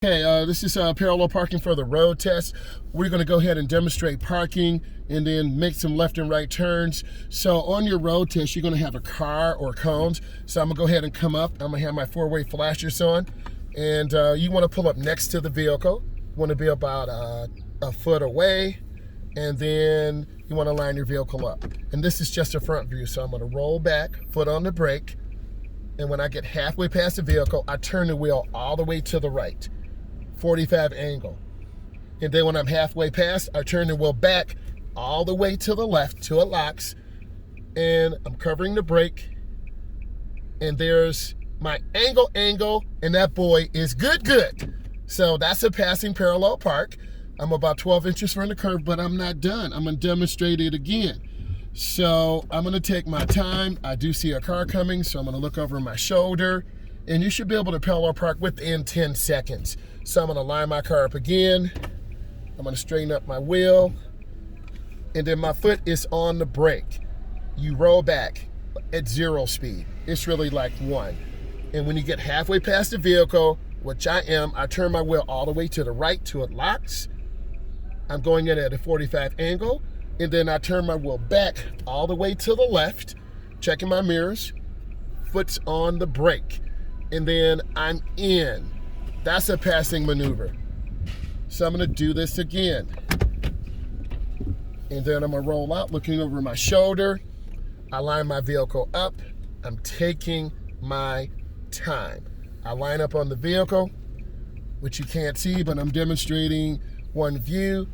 Okay, this is parallel parking for the road test. We're going to go ahead and demonstrate parking and then make some left and right turns. So on your road test, you're going to have a car or cones. So I'm going to go ahead and come up. I'm going to have my four-way flashers on. And you want to pull up next to the vehicle. You want to be about a foot away. And then you want to line your vehicle up. And this is just a front view. So I'm going to roll back, foot on the brake. And when I get halfway past the vehicle, I turn the wheel all the way to the right. 45 angle. And then when I'm halfway past, I turn the wheel back all the way to the left till it locks. And I'm covering the brake. And there's my angle, and that boy is good. So that's a passing parallel park. I'm about 12 inches from the curb, but I'm not done. I'm gonna demonstrate it again. So I'm gonna take my time. I do see a car coming, so I'm gonna look over my shoulder. And you should be able to parallel park within 10 seconds. So I'm gonna line my car up again. I'm gonna straighten up my wheel. And then my foot is on the brake. You roll back at 0 speed. It's really like 1. And when you get halfway past the vehicle, which I am, I turn my wheel all the way to the right till it locks. I'm going in at a 45 angle. And then I turn my wheel back all the way to the left, checking my mirrors, foot's on the brake. And then I'm in. That's a passing maneuver. So I'm gonna do this again. And then I'm gonna roll out, looking over my shoulder. I line my vehicle up. I'm taking my time. I line up on the vehicle, which you can't see, but I'm demonstrating one view.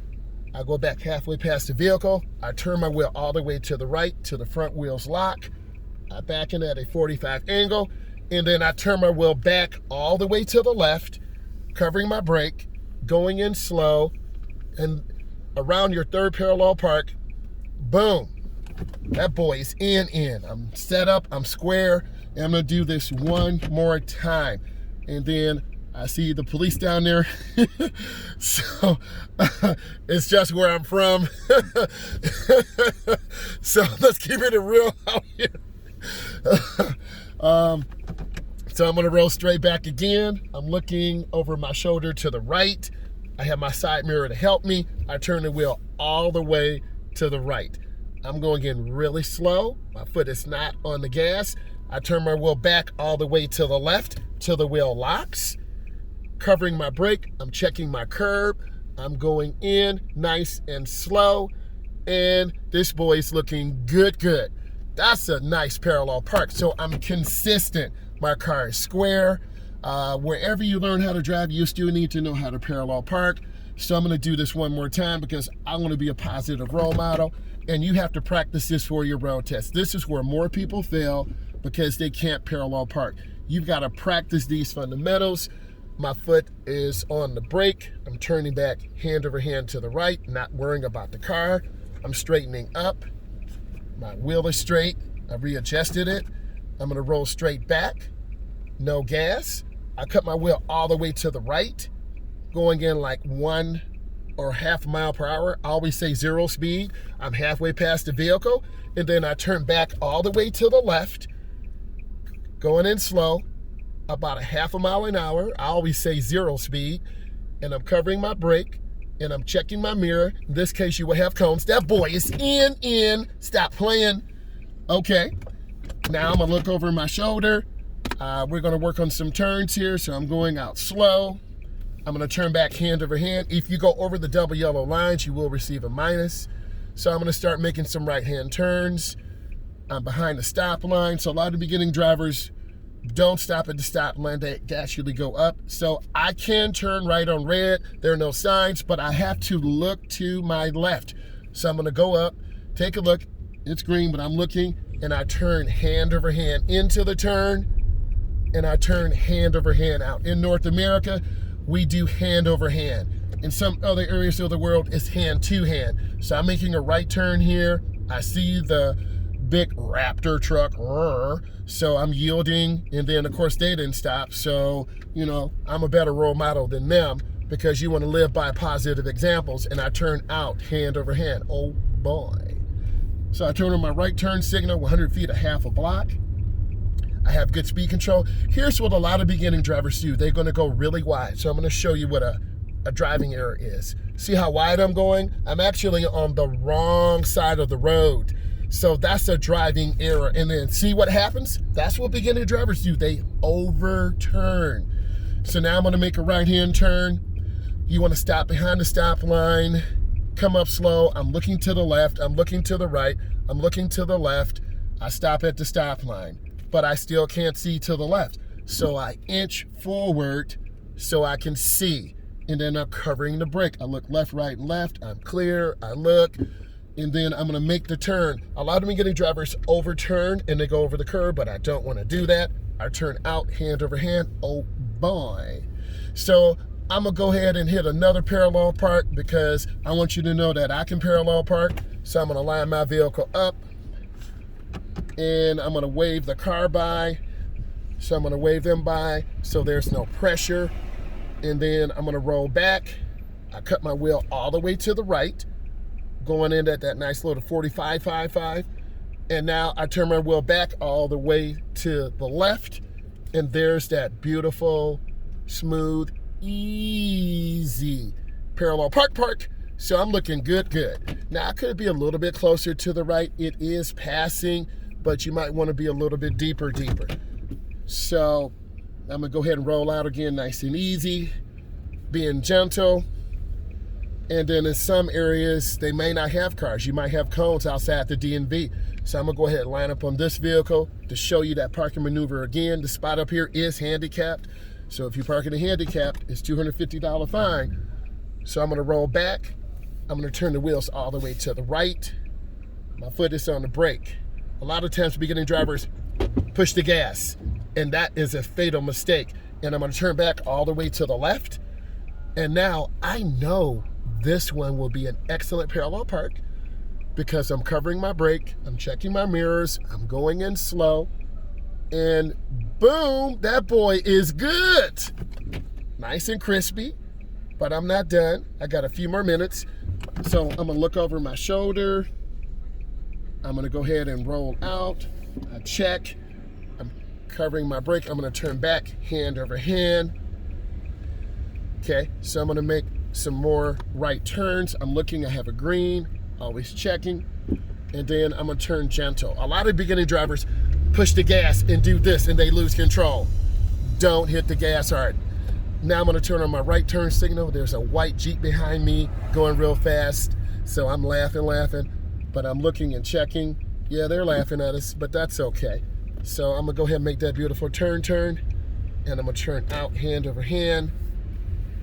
I go back halfway past the vehicle. I turn my wheel all the way to the right till the front wheels lock. I back in at a 45 angle. And then I turn my wheel back all the way to the left, covering my brake, going in slow, and around your third parallel park, boom, that boy is in. I'm set up, I'm square, and I'm gonna do this one more time. And then I see the police down there, so it's just where I'm from. So let's keep it real out here. So I'm gonna roll straight back again. I'm looking over my shoulder to the right. I have my side mirror to help me. I turn the wheel all the way to the right. I'm going in really slow. My foot is not on the gas. I turn my wheel back all the way to the left till the wheel locks. Covering my brake, I'm checking my curb. I'm going in nice and slow. And this boy's looking good. That's a nice parallel park. So I'm consistent. My car is square. Wherever you learn how to drive, you still need to know how to parallel park. So I'm gonna do this one more time because I wanna be a positive role model. And you have to practice this for your road test. This is where more people fail because they can't parallel park. You've gotta practice these fundamentals. My foot is on the brake. I'm turning back hand over hand to the right, not worrying about the car. I'm straightening up. My wheel is straight. I readjusted it. I'm gonna roll straight back, no gas. I cut my wheel all the way to the right, going in like 1 or half mile per hour. I always say 0 speed. I'm halfway past the vehicle, and then I turn back all the way to the left, going in slow, about a half a mile an hour. I always say 0 speed, and I'm covering my brake, and I'm checking my mirror. In this case, you will have cones. That boy is in. Stop playing. Okay. Now I'm gonna look over my shoulder. We're gonna work on some turns here, so I'm going out slow. I'm gonna turn back hand over hand. If you go over the double yellow lines, you will receive a minus. So I'm gonna start making some right-hand turns. I'm behind the stop line, so a lot of beginning drivers don't stop at the stop line, they actually go up. So I can turn right on red. There are no signs, but I have to look to my left. So I'm gonna go up, take a look. It's green, but I'm looking, and I turn hand over hand into the turn, and I turn hand over hand out. In North America, we do hand over hand. In some other areas of the world, it's hand to hand. So I'm making a right turn here. I see the big Raptor truck, so I'm yielding, and then of course they didn't stop. So, I'm a better role model than them because you want to live by positive examples, and I turn out hand over hand. Oh boy. So I turn on my right turn signal, 100 feet, a half a block. I have good speed control. Here's what a lot of beginning drivers do. They're gonna go really wide. So I'm gonna show you what a driving error is. See how wide I'm going? I'm actually on the wrong side of the road. So that's a driving error. And then see what happens? That's what beginning drivers do. They overturn. So now I'm gonna make a right-hand turn. You wanna stop behind the stop line, come up slow. I'm looking to the left, I'm looking to the right, I'm looking to the left. I stop at the stop line, but I still can't see to the left. So I inch forward so I can see. And then I'm covering the brake. I look left, right, and left. I'm clear, I look, and then I'm gonna make the turn. A lot of beginning drivers overturn and they go over the curb, but I don't wanna do that. I turn out hand over hand, oh boy. So I'm gonna go ahead and hit another parallel park because I want you to know that I can parallel park. So I'm gonna line my vehicle up and I'm gonna wave the car by. So I'm gonna wave them by so there's no pressure. And then I'm gonna roll back. I cut my wheel all the way to the right, going in at that nice little 45.55. And now I turn my wheel back all the way to the left. And there's that beautiful, smooth, easy parallel park. So I'm looking good. Now I could be a little bit closer to the right. It is passing, but you might want to be a little bit deeper. So I'm gonna go ahead and roll out again nice and easy, being gentle. And then in some areas, they may not have cars. You might have cones outside the DMV. So I'm gonna go ahead and line up on this vehicle to show you that parking maneuver again. The spot up here is handicapped. So if you park in a handicapped, it's $250 fine. So I'm gonna roll back. I'm gonna turn the wheels all the way to the right. My foot is on the brake. A lot of times beginning drivers push the gas, and that is a fatal mistake. And I'm gonna turn back all the way to the left. And now I know this one will be an excellent parallel park because I'm covering my brake, I'm checking my mirrors, I'm going in slow, and boom, that boy is good. Nice and crispy, but I'm not done. I got a few more minutes. So I'm gonna look over my shoulder. I'm gonna go ahead and roll out. I check. I'm covering my brake. I'm gonna turn back, hand over hand. Okay, so I'm gonna make some more right turns. I'm looking, I have a green, always checking. And then I'm gonna turn gentle. A lot of beginning drivers push the gas and do this and they lose control. Don't hit the gas hard. Now I'm gonna turn on my right turn signal. There's a white Jeep behind me going real fast. So I'm laughing, but I'm looking and checking. Yeah, they're laughing at us, but that's okay. So I'm gonna go ahead and make that beautiful turn, and I'm gonna turn out hand over hand.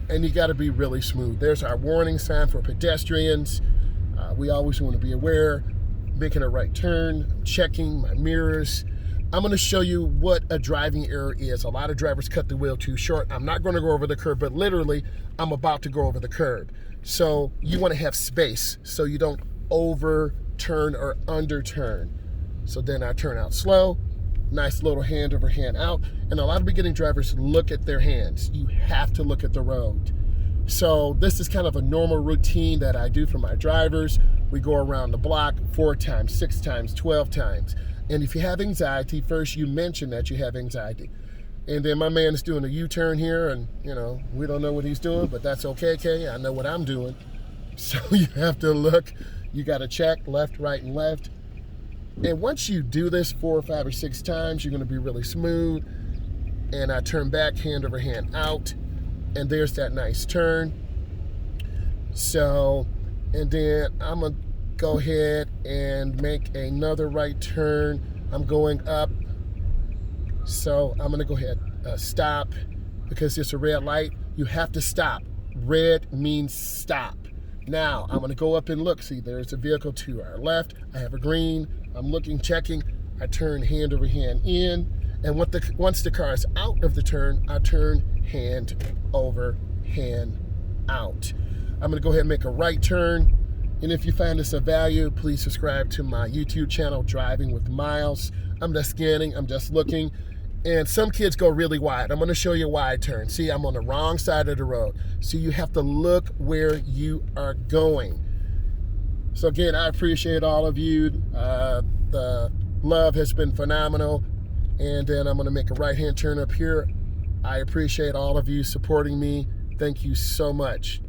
And you gotta be really smooth. There's our warning sign for pedestrians. We always wanna be aware, making a right turn, checking my mirrors. I'm gonna show you what a driving error is. A lot of drivers cut the wheel too short. I'm not gonna go over the curb, but literally, I'm about to go over the curb. So you wanna have space so you don't overturn or underturn. So then I turn out slow, nice little hand over hand out. And a lot of beginning drivers look at their hands. You have to look at the road. So this is kind of a normal routine that I do for my drivers. We go around the block 4 times, 6 times, 12 times. And if you have anxiety, first you mention that you have anxiety. And then my man is doing a U-turn here and, you know, we don't know what he's doing, but that's okay, Kay. I know what I'm doing. So you have to look, you got to check left, right, and left. And once you do this 4 or 5 or 6 times, you're going to be really smooth. And I turn back, hand over hand out. And there's that nice turn. So, and then I'm going to go ahead and make another right turn. I'm going up. So I'm going to go ahead, stop, because it's a red light. You have to stop. Red means stop. Now I'm going to go up and look. See, there's a vehicle to our left. I have a green. I'm looking, checking. I turn hand over hand in. And once the car is out of the turn, I turn hand over hand out. I'm going to go ahead and make a right turn. And if you find this of value, please subscribe to my YouTube channel, Driving with Myles. I'm just scanning. I'm just looking. And some kids go really wide. I'm going to show you why I turn. See, I'm on the wrong side of the road. So you have to look where you are going. So again, I appreciate all of you. The love has been phenomenal. and then I'm gonna make a right-hand turn up here. I appreciate all of you supporting me. Thank you so much.